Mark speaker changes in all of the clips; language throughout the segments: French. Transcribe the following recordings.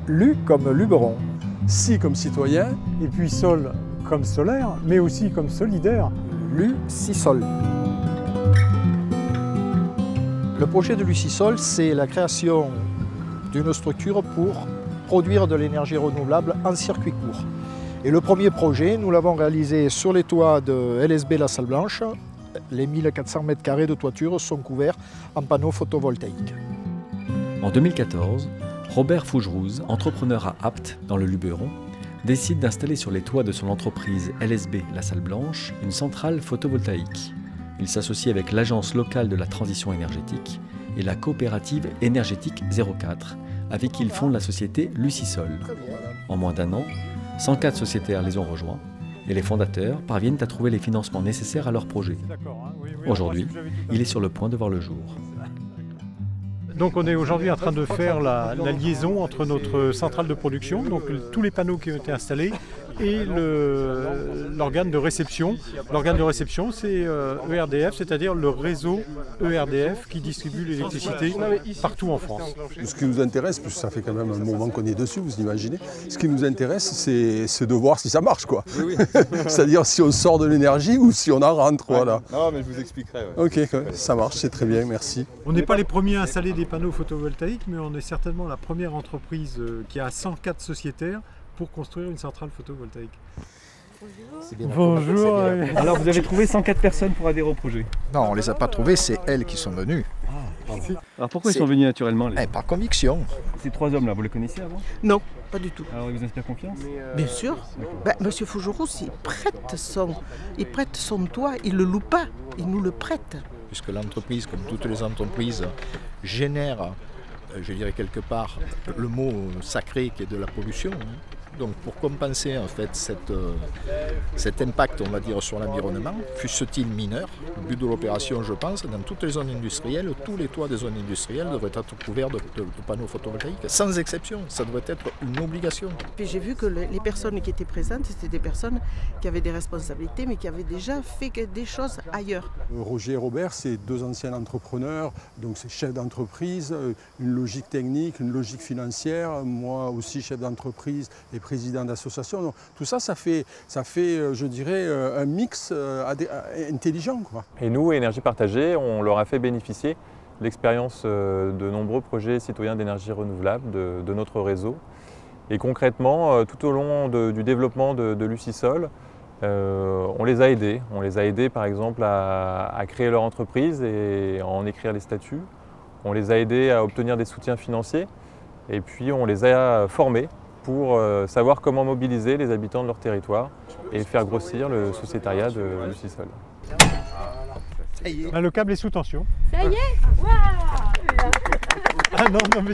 Speaker 1: Lu comme Luberon.
Speaker 2: Si comme citoyen.
Speaker 3: Et puis Sol comme solaire, mais aussi comme solidaire.
Speaker 1: Lucisol.
Speaker 4: Le projet de Lucisol, c'est la création d'une structure pour produire de l'énergie renouvelable en circuit court. Et le premier projet, nous l'avons réalisé sur les toits de LSB La Salle Blanche. Les 1400 m² de toiture sont couverts en panneaux photovoltaïques.
Speaker 5: En 2014, Robert Fougerouz, entrepreneur à Apt, dans le Luberon, décide d'installer sur les toits de son entreprise LSB La Salle Blanche une centrale photovoltaïque. Il s'associe avec l'Agence locale de la transition énergétique et la coopérative énergétique 04, avec qui il fonde la société Lucisol. En moins d'un an, 104 sociétaires les ont rejoints et les fondateurs parviennent à trouver les financements nécessaires à leur projet. Aujourd'hui, il est sur le point de voir le jour.
Speaker 3: Donc on est aujourd'hui en train de faire la liaison entre notre centrale de production, donc tous les panneaux qui ont été installés, et l'organe de réception. L'organe de réception, c'est ERDF, c'est-à-dire le réseau ERDF qui distribue l'électricité partout en France.
Speaker 2: Ce qui nous intéresse, puisque ça fait quand même un moment qu'on est dessus, vous imaginez, ce qui nous intéresse, c'est de voir si ça marche, quoi. Oui, oui. C'est-à-dire si on sort de l'énergie ou si on en rentre, ouais. Voilà.
Speaker 6: Non, mais je vous expliquerai. Ouais.
Speaker 2: Ok, ça marche, c'est très bien, merci.
Speaker 3: On n'est pas les premiers à installer des panneaux photovoltaïques, mais on est certainement la première entreprise qui a 104 sociétaires pour construire une centrale photovoltaïque. Bonjour.
Speaker 7: Alors vous avez trouvé 104 personnes pour adhérer au projet?
Speaker 4: Non, on ne les a pas trouvées, c'est elles qui sont venues.
Speaker 7: Alors pourquoi ils sont venus naturellement
Speaker 4: Par conviction.
Speaker 7: Ces trois hommes-là, vous les connaissez avant?
Speaker 8: Non, pas du tout.
Speaker 7: Alors ils vous inspirent confiance?
Speaker 8: Bien sûr. Monsieur Fougerouz, il prête son toit, il ne le loue pas, il nous le prête.
Speaker 4: Puisque l'entreprise, comme toutes les entreprises, génère, je dirais quelque part, le mot sacré qui est de la pollution. Donc pour compenser en fait cet impact, on va dire, sur l'environnement, fût-ce-t-il mineur, le but de l'opération, je pense, dans toutes les zones industrielles, tous les toits des zones industrielles devraient être couverts de panneaux photovoltaïques, sans exception, ça devrait être une obligation.
Speaker 8: Puis j'ai vu que les personnes qui étaient présentes, c'était des personnes qui avaient des responsabilités, mais qui avaient déjà fait des choses ailleurs.
Speaker 2: Roger et Robert, c'est deux anciens entrepreneurs, donc c'est chef d'entreprise, une logique technique, une logique financière, moi aussi chef d'entreprise et président d'association. Donc, tout ça, ça fait, je dirais, un mix intelligent, quoi.
Speaker 9: Et nous, Énergie Partagée, on leur a fait bénéficier l'expérience de nombreux projets citoyens d'énergie renouvelable de notre réseau. Et concrètement, tout au long du développement de Lucisol, on les a aidés. On les a aidés, par exemple, à créer leur entreprise et à en écrire les statuts. On les a aidés à obtenir des soutiens financiers. Et puis, on les a formés pour savoir comment mobiliser les habitants de leur territoire et faire grossir le sociétariat de Lucisol.
Speaker 3: Le câble est sous tension.
Speaker 10: Ça y est. Waouh.
Speaker 3: Ah non, mais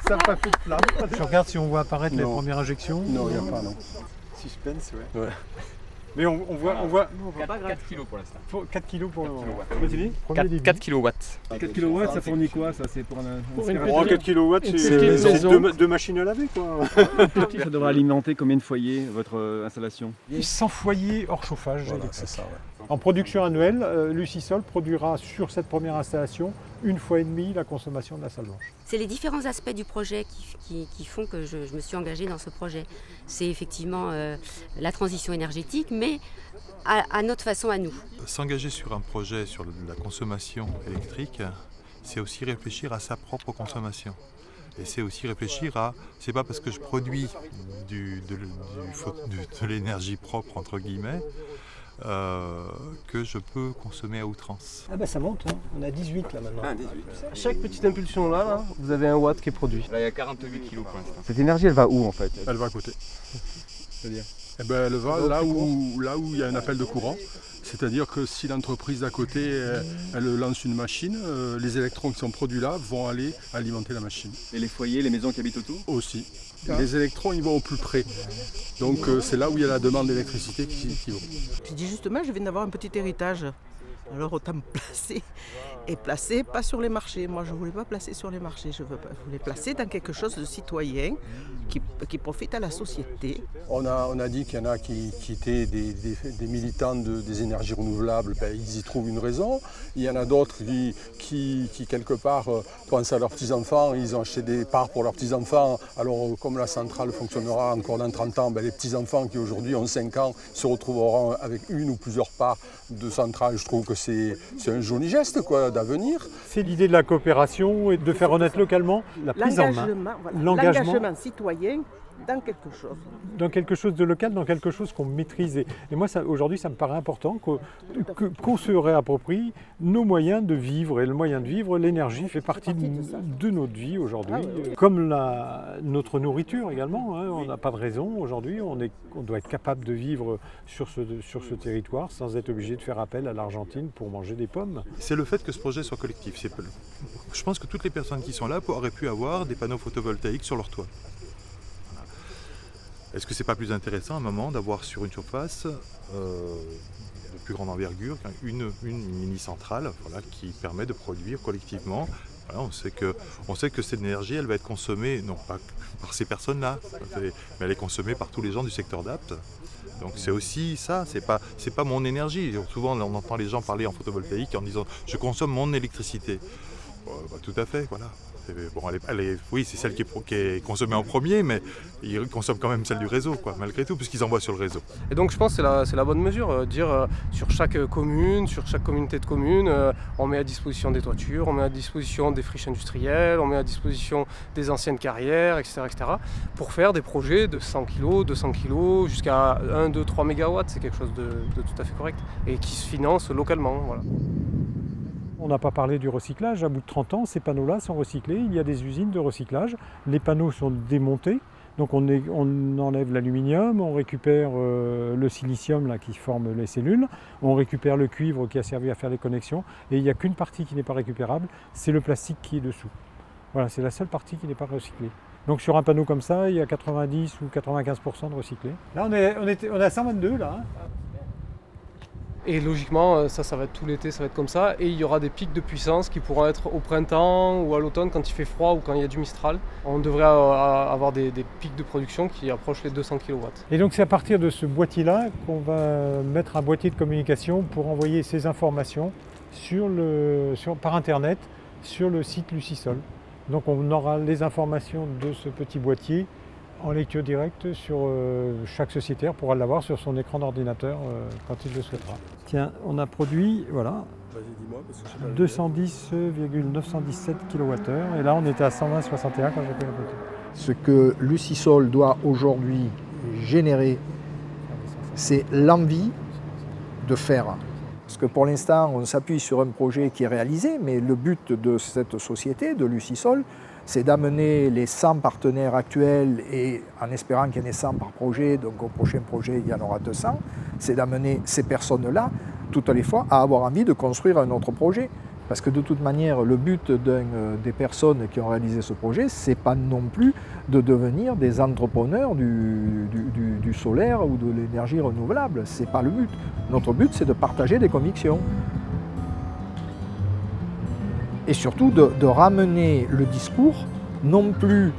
Speaker 3: ça n'a pas fait de flamme. Je regarde si on voit apparaître les premières injections.
Speaker 2: Non, il n'y a pas, non.
Speaker 6: Suspense, ouais.
Speaker 3: Mais on voit
Speaker 7: 4 kilos pour l'instant.
Speaker 3: 4 kilos pour le moment.
Speaker 7: 4 kilowatts.
Speaker 3: 4 kilowatts, ça fournit quoi? Ça, c'est pour
Speaker 6: 4 kilowatts, c'est deux machines à laver, quoi.
Speaker 7: Ça devrait alimenter combien de foyers votre installation?
Speaker 3: 100 foyers hors chauffage.
Speaker 2: Voilà, c'est ça, ouais.
Speaker 3: En production annuelle, Lucisol produira sur cette première installation 1,5 fois la consommation de la Salle Blanche.
Speaker 10: C'est les différents aspects du projet qui font que je me suis engagée dans ce projet. C'est effectivement la transition énergétique, mais à notre façon à nous.
Speaker 11: S'engager sur un projet sur la consommation électrique, c'est aussi réfléchir à sa propre consommation. Et c'est aussi réfléchir à, c'est pas parce que je produis de l'énergie propre, entre guillemets, que je peux consommer à outrance.
Speaker 12: Ah bah ça monte, hein. On a 18 là maintenant.
Speaker 6: Ah, 18.
Speaker 12: Chaque petite impulsion là, vous avez un watt qui est produit.
Speaker 6: Là il y a 48 kilos pour l'instant.
Speaker 7: Cette énergie, elle va où en fait?
Speaker 2: Elle va à côté. C'est-à-dire elle va là où il y a un appel de courant. C'est-à-dire que si l'entreprise d'à côté elle lance une machine, les électrons qui sont produits là vont aller alimenter la machine.
Speaker 7: Et les foyers, les maisons qui habitent autour?
Speaker 2: Aussi. Les électrons ils vont au plus près. Donc c'est là où il y a la demande d'électricité qui va.
Speaker 8: J'ai dit justement, je viens d'avoir un petit héritage. Alors autant me placer. Et placer, pas sur les marchés. Moi, je ne voulais pas placer sur les marchés. Je voulais placer dans quelque chose de citoyen qui profite à la société.
Speaker 2: On a dit qu'il y en a qui étaient des militants des énergies renouvelables, ben, ils y trouvent une raison. Il y en a d'autres qui quelque part, pensent à leurs petits-enfants, ils ont acheté des parts pour leurs petits-enfants. Alors, comme la centrale fonctionnera encore dans 30 ans, ben, les petits-enfants qui aujourd'hui ont 5 ans se retrouveront avec une ou plusieurs parts de centrale. Je trouve que c'est un joli geste, quoi, d'avenir.
Speaker 3: C'est l'idée de la coopération et de faire renaître localement la prise en main.
Speaker 8: L'engagement citoyen dans quelque chose.
Speaker 3: Dans quelque chose de local, dans quelque chose qu'on maîtrise. Et moi, aujourd'hui, ça me paraît important qu'on se réapproprie nos moyens de vivre. Et le moyen de vivre, l'énergie fait partie de notre vie aujourd'hui. Comme notre nourriture également. Hein. On n'a pas de raison aujourd'hui. On doit être capable de vivre sur ce territoire sans être obligé de faire appel à l'Argentine pour manger des pommes.
Speaker 11: C'est le fait que ce projet soit collectif. Je pense que toutes les personnes qui sont là auraient pu avoir des panneaux photovoltaïques sur leur toit. Est-ce que c'est pas plus intéressant à un moment d'avoir sur une surface de plus grande envergure une mini-centrale, voilà, qui permet de produire collectivement? Voilà, on sait que cette énergie, elle va être consommée, non pas par ces personnes-là, mais elle est consommée par tous les gens du secteur d'Apt. Donc c'est aussi ça, c'est pas mon énergie. Souvent on entend les gens parler en photovoltaïque en disant « je consomme mon électricité ». Tout à fait, voilà. Bon, oui, c'est celle qui est consommée en premier, mais ils consomment quand même celle du réseau, quoi, malgré tout, puisqu'ils envoient sur le réseau.
Speaker 12: Et donc je pense que c'est la bonne mesure, dire sur chaque commune, sur chaque communauté de communes, on met à disposition des toitures, on met à disposition des friches industrielles, on met à disposition des anciennes carrières, etc., pour faire des projets de 100 kg, 200 kg, jusqu'à 1, 2, 3 MW, c'est quelque chose de tout à fait correct, et qui se finance localement. Voilà.
Speaker 3: On n'a pas parlé du recyclage. À bout de 30 ans, ces panneaux-là sont recyclés. Il y a des usines de recyclage. Les panneaux sont démontés. Donc on enlève l'aluminium, on récupère le silicium là, qui forme les cellules, on récupère le cuivre qui a servi à faire les connexions. Et il n'y a qu'une partie qui n'est pas récupérable, c'est le plastique qui est dessous. Voilà, c'est la seule partie qui n'est pas recyclée. Donc sur un panneau comme ça, il y a 90 ou 95% de recyclé. Là, on est à 122 là. Hein.
Speaker 12: Et logiquement, ça va être tout l'été, ça va être comme ça. Et il y aura des pics de puissance qui pourront être au printemps ou à l'automne quand il fait froid ou quand il y a du Mistral. On devrait avoir des pics de production qui approchent les 200 kW.
Speaker 3: Et donc c'est à partir de ce boîtier-là qu'on va mettre un boîtier de communication pour envoyer ces informations par Internet sur le site Lucisol. Donc on aura les informations de ce petit boîtier en lecture directe sur chaque sociétaire pourra l'avoir sur son écran d'ordinateur quand il le souhaitera. Tiens, on a produit, voilà, 210,917 kWh et là on était à 120,61 quand j'ai pris la photo.
Speaker 1: Ce que Lucisol doit aujourd'hui générer, c'est l'envie de faire. Parce que pour l'instant, on s'appuie sur un projet qui est réalisé, mais le but de cette société, de Lucisol, c'est d'amener les 100 partenaires actuels et en espérant qu'il y en ait 100 par projet, donc au prochain projet il y en aura 200, c'est d'amener ces personnes-là, toutes les fois, à avoir envie de construire un autre projet. Parce que de toute manière, le but des personnes qui ont réalisé ce projet, c'est pas non plus de devenir des entrepreneurs du solaire ou de l'énergie renouvelable. C'est pas le but. Notre but, c'est de partager des convictions. Et surtout de ramener le discours, non plus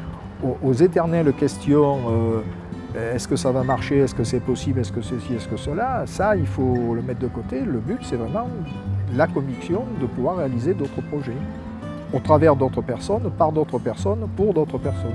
Speaker 1: aux éternelles questions est-ce que ça va marcher, est-ce que c'est possible, est-ce que ceci, est-ce que cela. Ça, il faut le mettre de côté. Le but, c'est vraiment la conviction de pouvoir réaliser d'autres projets, au travers d'autres personnes, par d'autres personnes, pour d'autres personnes.